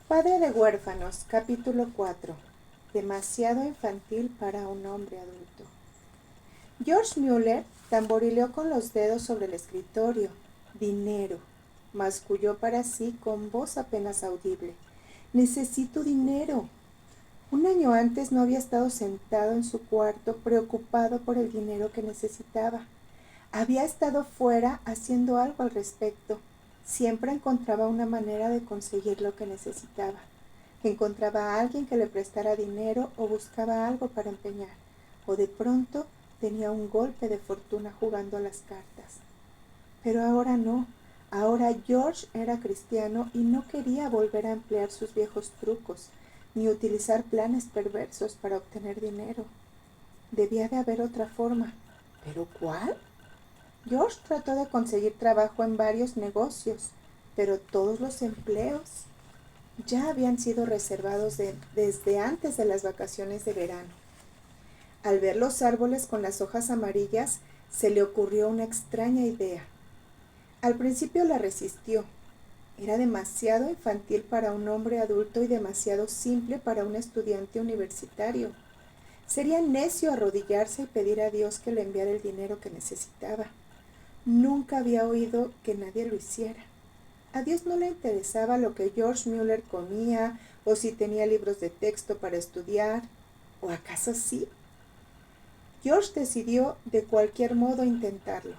Padre de huérfanos, capítulo 4. Demasiado infantil para un hombre adulto. George Mueller tamborileó con los dedos sobre el escritorio. Dinero. Masculló para sí con voz apenas audible. Necesito dinero. Un año antes no había estado sentado en su cuarto preocupado por el dinero que necesitaba. Había estado fuera haciendo algo al respecto. Siempre encontraba una manera de conseguir lo que necesitaba. Encontraba a alguien que le prestara dinero o buscaba algo para empeñar. O de pronto tenía un golpe de fortuna jugando a las cartas. Pero ahora no. Ahora George era cristiano y no quería volver a emplear sus viejos trucos, ni utilizar planes perversos para obtener dinero. Debía de haber otra forma. ¿Pero cuál? George trató de conseguir trabajo en varios negocios, pero todos los empleos ya habían sido reservados desde antes de las vacaciones de verano. Al ver los árboles con las hojas amarillas, se le ocurrió una extraña idea. Al principio la resistió. Era demasiado infantil para un hombre adulto y demasiado simple para un estudiante universitario. Sería necio arrodillarse y pedir a Dios que le enviara el dinero que necesitaba. Nunca había oído que nadie lo hiciera. A Dios no le interesaba lo que George Mueller comía o si tenía libros de texto para estudiar. ¿O acaso sí? George decidió de cualquier modo intentarlo.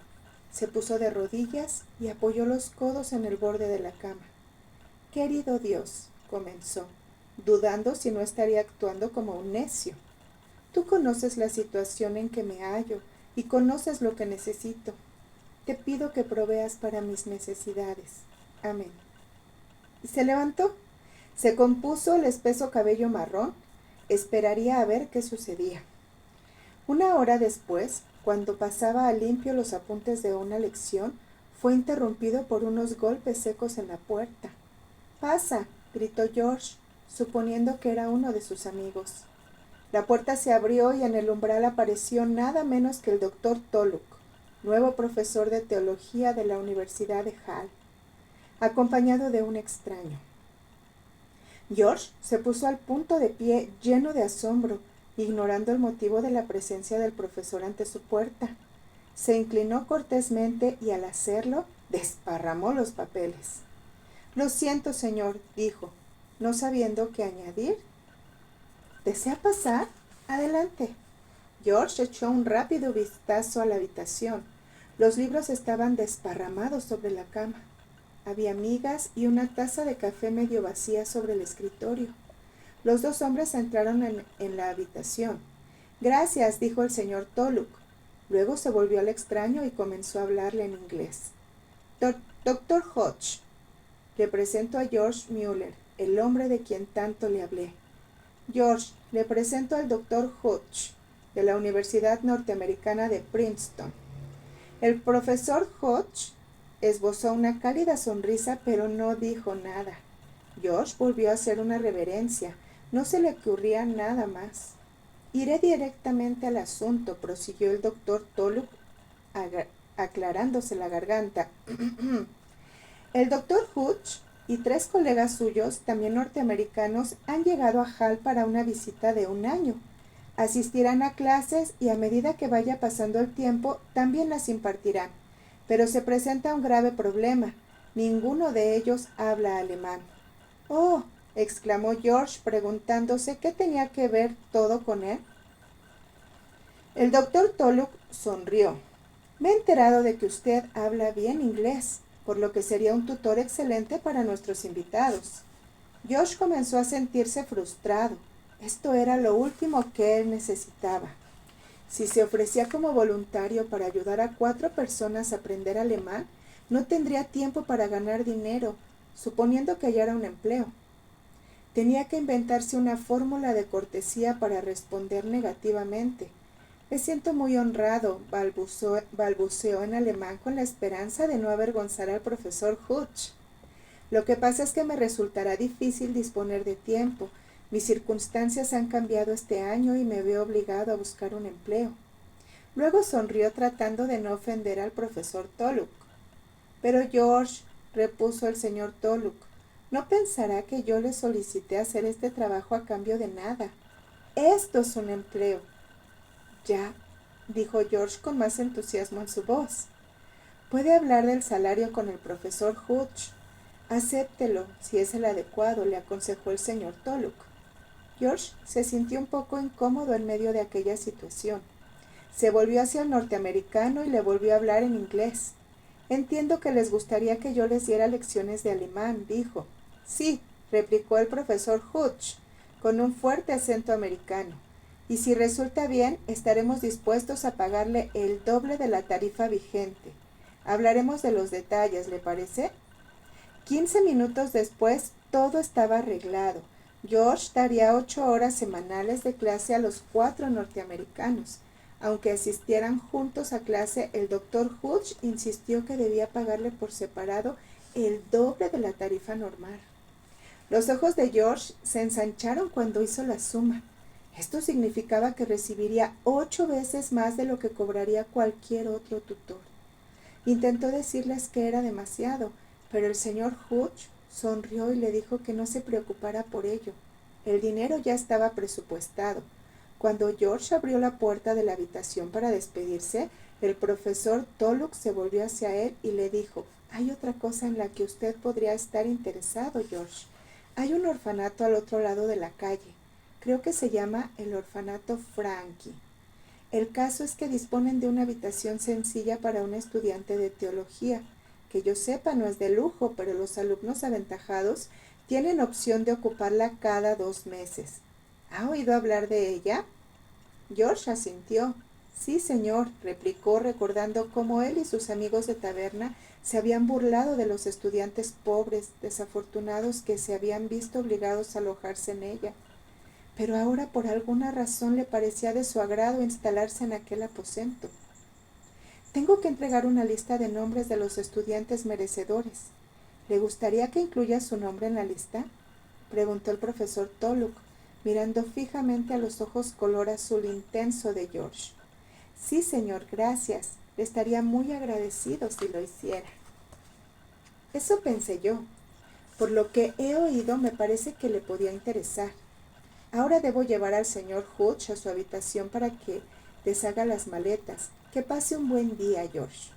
Se puso de rodillas y apoyó los codos en el borde de la cama. Querido Dios, comenzó, dudando si no estaría actuando como un necio. Tú conoces la situación en que me hallo y conoces lo que necesito. Te pido que proveas para mis necesidades. Amén. Y se levantó. Se compuso el espeso cabello marrón. Esperaría a ver qué sucedía. Una hora después, cuando pasaba a limpio los apuntes de una lección, fue interrumpido por unos golpes secos en la puerta. «¡Pasa!», gritó George, suponiendo que era uno de sus amigos. La puerta se abrió y en el umbral apareció nada menos que el doctor Toluk, nuevo profesor de teología de la Universidad de Hull, acompañado de un extraño. George se puso al punto de pie, lleno de asombro, ignorando el motivo de la presencia del profesor ante su puerta. Se inclinó cortésmente y al hacerlo, desparramó los papeles. «Lo siento, señor», dijo, no sabiendo qué añadir. «¿Desea pasar? Adelante». George echó un rápido vistazo a la habitación. Los libros estaban desparramados sobre la cama. Había migas y una taza de café medio vacía sobre el escritorio. Los dos hombres entraron en la habitación. «Gracias», dijo el señor Toluk. Luego se volvió al extraño y comenzó a hablarle en inglés. «Doctor Hodge, le presento a George Mueller, el hombre de quien tanto le hablé». «George, le presento al doctor Hodge, de la Universidad Norteamericana de Princeton». El profesor Hodge esbozó una cálida sonrisa, pero no dijo nada. George volvió a hacer una reverencia. No se le ocurría nada más. «Iré directamente al asunto», prosiguió el doctor Toluk, aclarándose la garganta. «El doctor Hodge y 3 colegas suyos, también norteamericanos, han llegado a Hull para una visita de un año. Asistirán a clases y a medida que vaya pasando el tiempo, también las impartirán. Pero se presenta un grave problema. Ninguno de ellos habla alemán». «Oh», exclamó George, preguntándose qué tenía que ver todo con él. El doctor Toluk sonrió. «Me he enterado de que usted habla bien inglés, por lo que sería un tutor excelente para nuestros invitados». George comenzó a sentirse frustrado. Esto era lo último que él necesitaba. Si se ofrecía como voluntario para ayudar a 4 personas a aprender alemán, no tendría tiempo para ganar dinero, suponiendo que hallara un empleo. Tenía que inventarse una fórmula de cortesía para responder negativamente. «Me siento muy honrado», balbuceó en alemán con la esperanza de no avergonzar al profesor Hodge. «Lo que pasa es que me resultará difícil disponer de tiempo. Mis circunstancias han cambiado este año y me veo obligado a buscar un empleo». Luego sonrió tratando de no ofender al profesor Toluk. «Pero George», repuso el señor Toluk, No pensará que yo le solicité hacer este trabajo a cambio de nada. Esto es un empleo. Ya, dijo George con más entusiasmo en su voz. Puede hablar del salario con el profesor Hutch. Acéptelo, si es el adecuado, le aconsejó el señor Tulloch. George se sintió un poco incómodo en medio de aquella situación. Se volvió hacia el norteamericano y le volvió a hablar en inglés. Entiendo que les gustaría que yo les diera lecciones de alemán, dijo. Sí, replicó el profesor Hutch, con un fuerte acento americano. Y si resulta bien, estaremos dispuestos a pagarle el doble de la tarifa vigente. Hablaremos de los detalles, ¿le parece? 15 minutos después, todo estaba arreglado. George daría 8 horas semanales de clase a los 4 norteamericanos. Aunque asistieran juntos a clase, el doctor Hutch insistió que debía pagarle por separado el doble de la tarifa normal. Los ojos de George se ensancharon cuando hizo la suma. Esto significaba que recibiría 8 veces más de lo que cobraría cualquier otro tutor. Intentó decirles que era demasiado, pero el señor Hutch sonrió y le dijo que no se preocupara por ello. El dinero ya estaba presupuestado. Cuando George abrió la puerta de la habitación para despedirse, el profesor Tulloch se volvió hacia él y le dijo: «Hay otra cosa en la que usted podría estar interesado, George. Hay un orfanato al otro lado de la calle. Creo que se llama el orfanato Frankie. El caso es que disponen de una habitación sencilla para un estudiante de teología. Que yo sepa no es de lujo, pero los alumnos aventajados tienen opción de ocuparla cada 2 meses. ¿Ha oído hablar de ella?» George asintió. «Sí, señor», replicó, recordando cómo él y sus amigos de taberna se habían burlado de los estudiantes pobres, desafortunados que se habían visto obligados a alojarse en ella. Pero ahora por alguna razón le parecía de su agrado instalarse en aquel aposento. «Tengo que entregar una lista de nombres de los estudiantes merecedores. ¿Le gustaría que incluya su nombre en la lista?», preguntó el profesor Tulloch, mirando fijamente a los ojos color azul intenso de George. «Sí, señor, gracias. Le estaría muy agradecido si lo hiciera». Eso pensé yo. Por lo que he oído, me parece que le podía interesar. Ahora debo llevar al señor Hutch a su habitación para que deshaga las maletas. Que pase un buen día, George.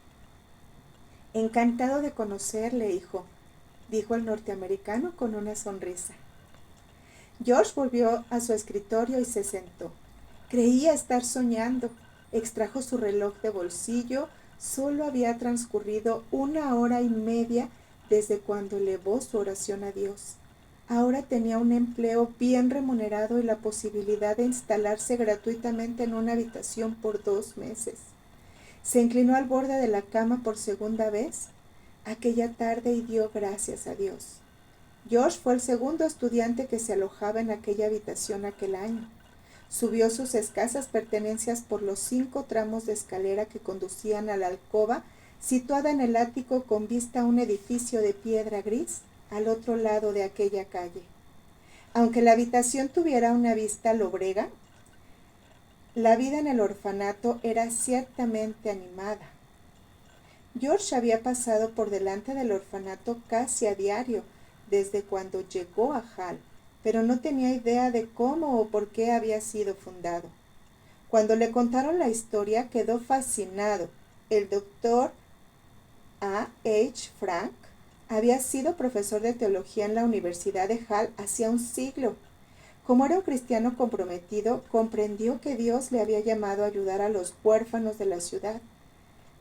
«Encantado de conocerle, hijo», dijo el norteamericano con una sonrisa. George volvió a su escritorio y se sentó. Creía estar soñando. Extrajo su reloj de bolsillo. Solo había transcurrido 1 hora y media desde cuando elevó su oración a Dios. Ahora tenía un empleo bien remunerado y la posibilidad de instalarse gratuitamente en una habitación por 2 meses. Se inclinó al borde de la cama por segunda vez aquella tarde y dio gracias a Dios. George fue el segundo estudiante que se alojaba en aquella habitación aquel año. Subió sus escasas pertenencias por los 5 tramos de escalera que conducían a la alcoba, situada en el ático con vista a un edificio de piedra gris al otro lado de aquella calle. Aunque la habitación tuviera una vista lobrega, la vida en el orfanato era ciertamente animada. George había pasado por delante del orfanato casi a diario desde cuando llegó a Hall, pero no tenía idea de cómo o por qué había sido fundado. Cuando le contaron la historia, quedó fascinado. El doctor A. H. Frank había sido profesor de teología en la Universidad de Hall hacía un siglo. Como era un cristiano comprometido, comprendió que Dios le había llamado a ayudar a los huérfanos de la ciudad.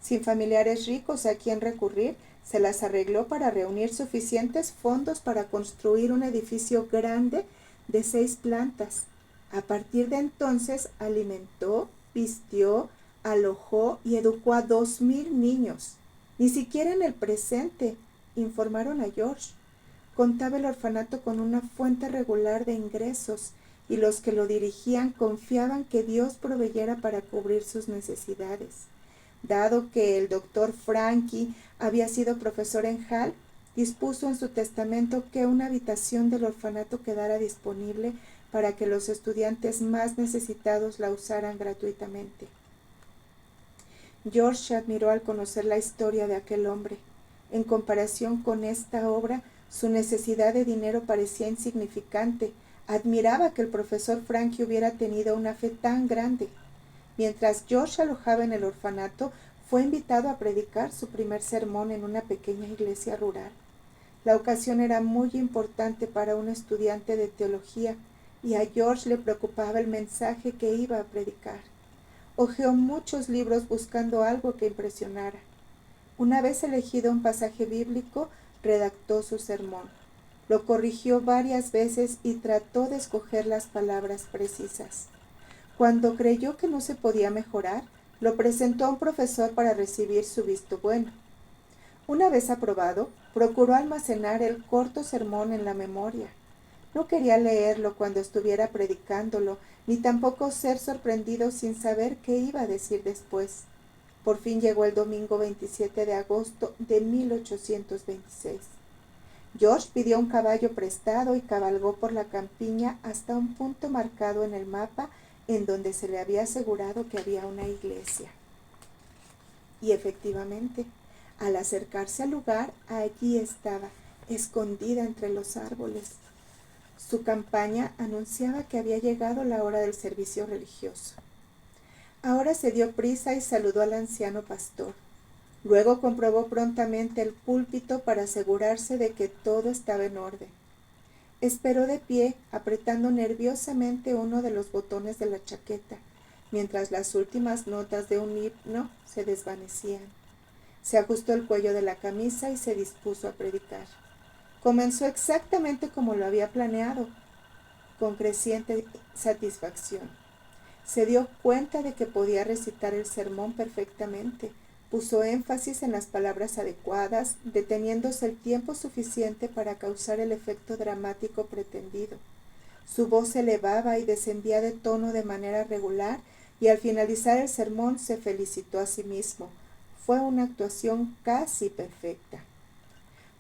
Sin familiares ricos a quien recurrir, se las arregló para reunir suficientes fondos para construir un edificio grande de 6 plantas. A partir de entonces alimentó, vistió, alojó y educó a 2,000 niños. Ni siquiera en el presente, informaron a George, contaba el orfanato con una fuente regular de ingresos y los que lo dirigían confiaban que Dios proveyera para cubrir sus necesidades. Dado que el doctor Frankie había sido profesor en Hall, dispuso en su testamento que una habitación del orfanato quedara disponible para que los estudiantes más necesitados la usaran gratuitamente. George admiró al conocer la historia de aquel hombre. En comparación con esta obra, Su necesidad de dinero parecía insignificante. Admiraba que el profesor Frankie hubiera tenido una fe tan grande. Mientras George alojaba en el orfanato, fue invitado a predicar su primer sermón en una pequeña iglesia rural. La ocasión era muy importante para un estudiante de teología, y a George le preocupaba el mensaje que iba a predicar. Hojeó muchos libros buscando algo que impresionara. Una vez elegido un pasaje bíblico, redactó su sermón. Lo corrigió varias veces y trató de escoger las palabras precisas. Cuando creyó que no se podía mejorar, lo presentó a un profesor para recibir su visto bueno. Una vez aprobado, procuró almacenar el corto sermón en la memoria. No quería leerlo cuando estuviera predicándolo, ni tampoco ser sorprendido sin saber qué iba a decir después. Por fin llegó el domingo 27 de agosto de 1826. George pidió un caballo prestado y cabalgó por la campiña hasta un punto marcado en el mapa en donde se le había asegurado que había una iglesia. Y efectivamente, al acercarse al lugar, allí estaba, escondida entre los árboles. Su campaña anunciaba que había llegado la hora del servicio religioso. Ahora se dio prisa y saludó al anciano pastor. Luego comprobó prontamente el púlpito para asegurarse de que todo estaba en orden. Esperó de pie, apretando nerviosamente uno de los botones de la chaqueta, mientras las últimas notas de un himno se desvanecían. Se ajustó el cuello de la camisa y se dispuso a predicar. Comenzó exactamente como lo había planeado, con creciente satisfacción. Se dio cuenta de que podía recitar el sermón perfectamente. Puso énfasis en las palabras adecuadas, deteniéndose el tiempo suficiente para causar el efecto dramático pretendido. Su voz se elevaba y descendía de tono de manera regular, y al finalizar el sermón se felicitó a sí mismo. Fue una actuación casi perfecta.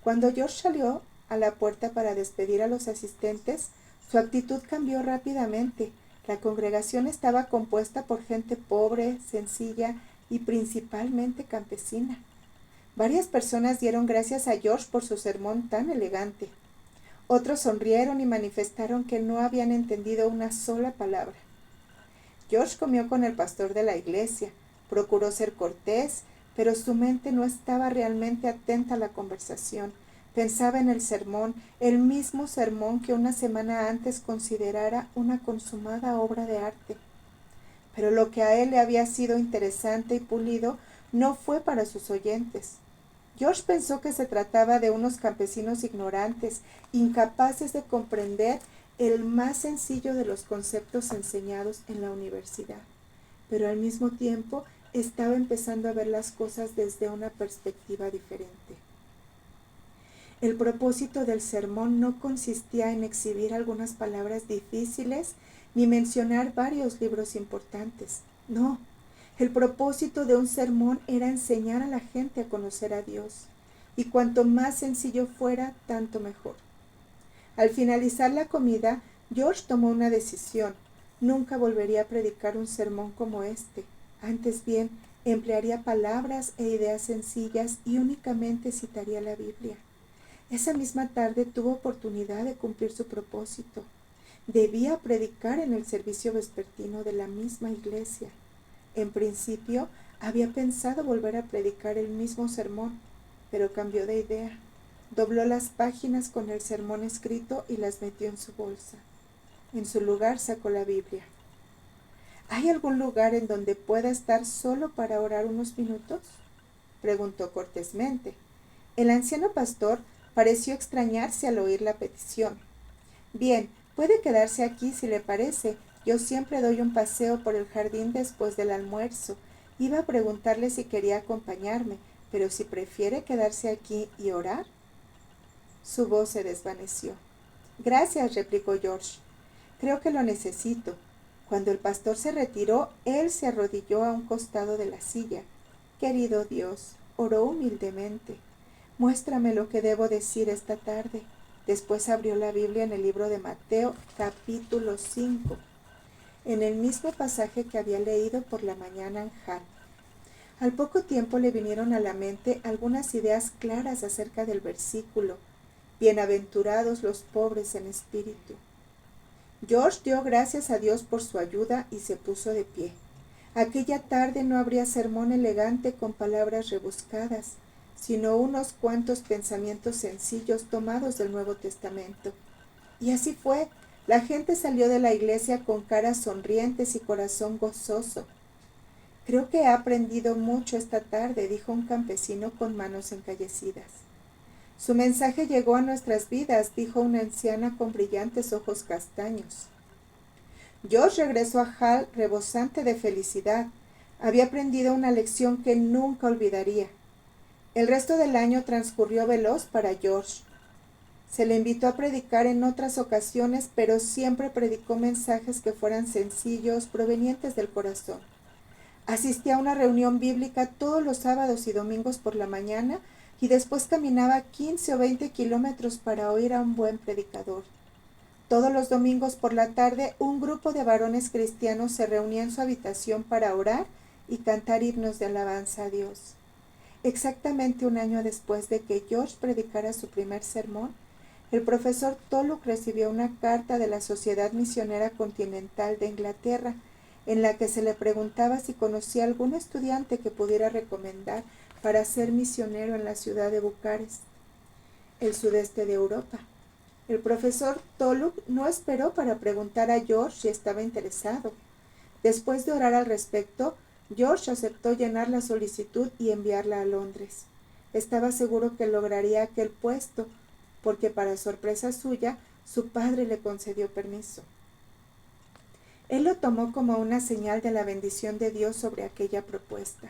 Cuando George salió a la puerta para despedir a los asistentes, su actitud cambió rápidamente. La congregación estaba compuesta por gente pobre, sencilla y principalmente campesina. Varias personas dieron gracias a George por su sermón tan elegante. Otros sonrieron y manifestaron que no habían entendido una sola palabra. George comió con el pastor de la iglesia. Procuró ser cortés, pero su mente no estaba realmente atenta a la conversación. Pensaba en el sermón, el mismo sermón que una semana antes considerara una consumada obra de arte. Pero lo que a él le había sido interesante y pulido no fue para sus oyentes. George pensó que se trataba de unos campesinos ignorantes, incapaces de comprender el más sencillo de los conceptos enseñados en la universidad, pero al mismo tiempo estaba empezando a ver las cosas desde una perspectiva diferente. El propósito del sermón no consistía en exhibir algunas palabras difíciles ni mencionar varios libros importantes. No, el propósito de un sermón era enseñar a la gente a conocer a Dios, y cuanto más sencillo fuera, tanto mejor. Al finalizar la comida, George tomó una decisión. Nunca volvería a predicar un sermón como este. Antes bien, emplearía palabras e ideas sencillas y únicamente citaría la Biblia. Esa misma tarde tuvo oportunidad de cumplir su propósito. Debía predicar en el servicio vespertino de la misma iglesia. En principio, había pensado volver a predicar el mismo sermón, pero cambió de idea. Dobló las páginas con el sermón escrito y las metió en su bolsa. En su lugar sacó la Biblia. ¿Hay algún lugar en donde pueda estar solo para orar unos minutos?, preguntó cortésmente. El anciano pastor pareció extrañarse al oír la petición. Bien, puede quedarse aquí si le parece. Yo siempre doy un paseo por el jardín después del almuerzo. Iba a preguntarle si quería acompañarme, pero si prefiere quedarse aquí y orar. Su voz se desvaneció. Gracias, replicó George. Creo que lo necesito. Cuando el pastor se retiró, él se arrodilló a un costado de la silla. Querido Dios, oró humildemente. Muéstrame lo que debo decir esta tarde. Después abrió la Biblia en el libro de Mateo, capítulo 5, en el mismo pasaje que había leído por la mañana en Hull. Al poco tiempo le vinieron a la mente algunas ideas claras acerca del versículo. Bienaventurados los pobres en espíritu. George dio gracias a Dios por su ayuda y se puso de pie. Aquella tarde no habría sermón elegante con palabras rebuscadas, sino unos cuantos pensamientos sencillos tomados del Nuevo Testamento. Y así fue. La gente salió de la iglesia con caras sonrientes y corazón gozoso. Creo que he aprendido mucho esta tarde, dijo un campesino con manos encallecidas. Su mensaje llegó a nuestras vidas, dijo una anciana con brillantes ojos castaños. George regresó a Hall rebosante de felicidad. Había aprendido una lección que nunca olvidaría. El resto del año transcurrió veloz para George. Se le invitó a predicar en otras ocasiones, pero siempre predicó mensajes que fueran sencillos, provenientes del corazón. Asistía a una reunión bíblica todos los sábados y domingos por la mañana y después caminaba 15 o 20 kilómetros para oír a un buen predicador. Todos los domingos por la tarde, un grupo de varones cristianos se reunía en su habitación para orar y cantar himnos de alabanza a Dios. Exactamente un año después de que George predicara su primer sermón, el profesor Tulloch recibió una carta de la Sociedad Misionera Continental de Inglaterra, en la que se le preguntaba si conocía algún estudiante que pudiera recomendar para ser misionero en la ciudad de Bucarest, el sudeste de Europa. El profesor Tulloch no esperó para preguntar a George si estaba interesado. Después de orar al respecto, George aceptó llenar la solicitud y enviarla a Londres. Estaba seguro que lograría aquel puesto, porque para sorpresa suya, su padre le concedió permiso. Él lo tomó como una señal de la bendición de Dios sobre aquella propuesta.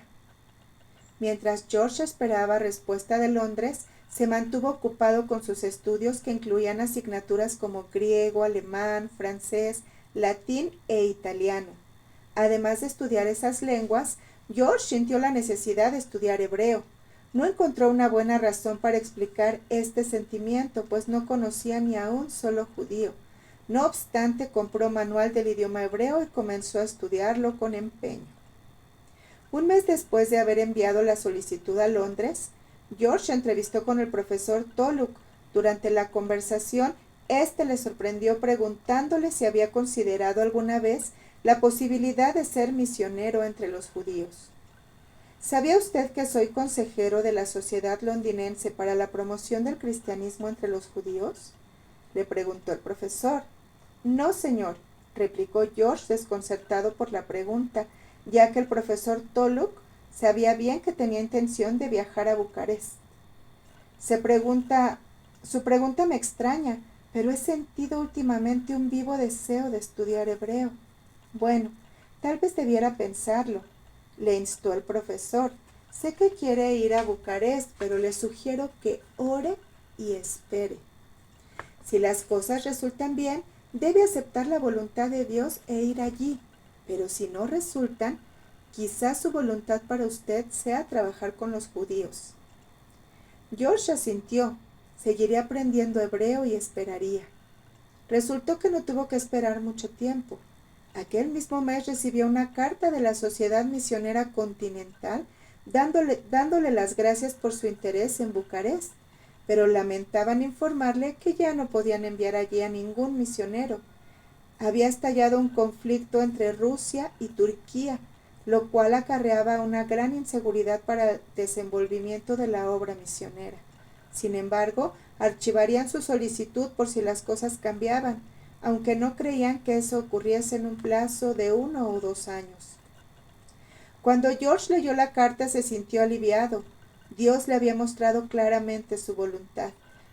Mientras George esperaba respuesta de Londres, se mantuvo ocupado con sus estudios que incluían asignaturas como griego, alemán, francés, latín e italiano. Además de estudiar esas lenguas, George sintió la necesidad de estudiar hebreo. No encontró una buena razón para explicar este sentimiento, pues no conocía ni a un solo judío. No obstante, compró manual del idioma hebreo y comenzó a estudiarlo con empeño. Un mes después de haber enviado la solicitud a Londres, George se entrevistó con el profesor Tulloch. Durante la conversación, éste le sorprendió preguntándole si había considerado alguna vez la posibilidad de ser misionero entre los judíos. ¿Sabía usted que soy consejero de la Sociedad Londinense para la Promoción del Cristianismo entre los Judíos?, le preguntó el profesor. No, señor, replicó George desconcertado por la pregunta, ya que el profesor Tulloch sabía bien que tenía intención de viajar a Bucarest. Su pregunta me extraña, pero he sentido últimamente un vivo deseo de estudiar hebreo. Bueno, tal vez debiera pensarlo, le instó el profesor. Sé que quiere ir a Bucarest, pero le sugiero que ore y espere. Si las cosas resultan bien, debe aceptar la voluntad de Dios e ir allí, pero si no resultan, quizás su voluntad para usted sea trabajar con los judíos. George asintió, seguiría aprendiendo hebreo y esperaría. Resultó que no tuvo que esperar mucho tiempo. Aquel mismo mes recibió una carta de la Sociedad Misionera Continental dándole las gracias por su interés en Bucarest, pero lamentaban informarle que ya no podían enviar allí a ningún misionero. Había estallado un conflicto entre Rusia y Turquía, lo cual acarreaba una gran inseguridad para el desenvolvimiento de la obra misionera. Sin embargo, archivarían su solicitud por si las cosas cambiaban, aunque no creían que eso ocurriese en un plazo de 1 o 2 años. Cuando George leyó la carta se sintió aliviado. Dios le había mostrado claramente su voluntad.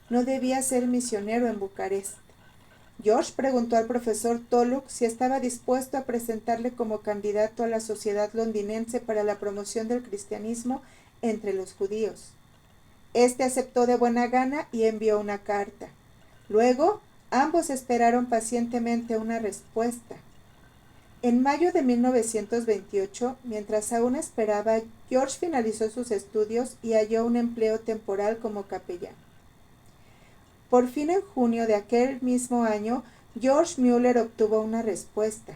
No debía ser misionero en Bucarest. George preguntó al profesor Tulloch si estaba dispuesto a presentarle como candidato a la Sociedad Londinense para la Promoción del Cristianismo entre los Judíos. Este aceptó de buena gana y envió una carta. Luego, ambos esperaron pacientemente una respuesta. En mayo de 1928, mientras aún esperaba, George finalizó sus estudios y halló un empleo temporal como capellán. Por fin, en junio de aquel mismo año, George Mueller obtuvo una respuesta.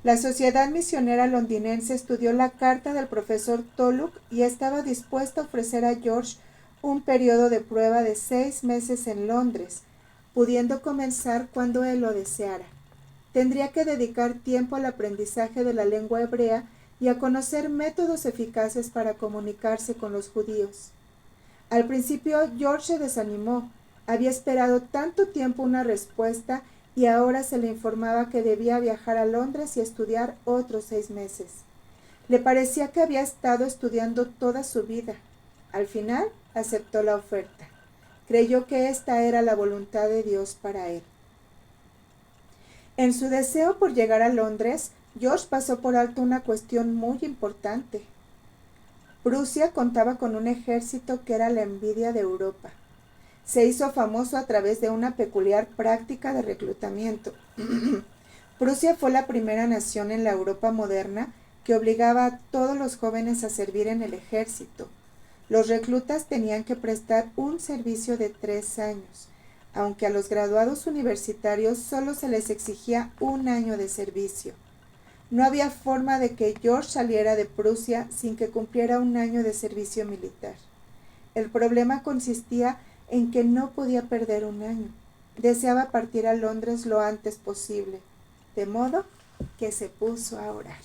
La Sociedad Misionera Londinense estudió la carta del profesor Tulloch y estaba dispuesta a ofrecer a George un periodo de prueba de 6 meses en Londres, pudiendo comenzar cuando él lo deseara. Tendría que dedicar tiempo al aprendizaje de la lengua hebrea y a conocer métodos eficaces para comunicarse con los judíos. Al principio George se desanimó. Había esperado tanto tiempo una respuesta y ahora se le informaba que debía viajar a Londres y estudiar otros 6 meses. Le parecía que había estado estudiando toda su vida. Al final aceptó la oferta. Creyó que esta era la voluntad de Dios para él. En su deseo por llegar a Londres, George pasó por alto una cuestión muy importante. Prusia contaba con un ejército que era la envidia de Europa. Se hizo famoso a través de una peculiar práctica de reclutamiento. Prusia fue la primera nación en la Europa moderna que obligaba a todos los jóvenes a servir en el ejército. Los reclutas tenían que prestar un servicio de 3 años, aunque a los graduados universitarios solo se les exigía 1 año de servicio. No había forma de que George saliera de Prusia sin que cumpliera 1 año de servicio militar. El problema consistía en que no podía perder 1 año. Deseaba partir a Londres lo antes posible, de modo que se puso a orar.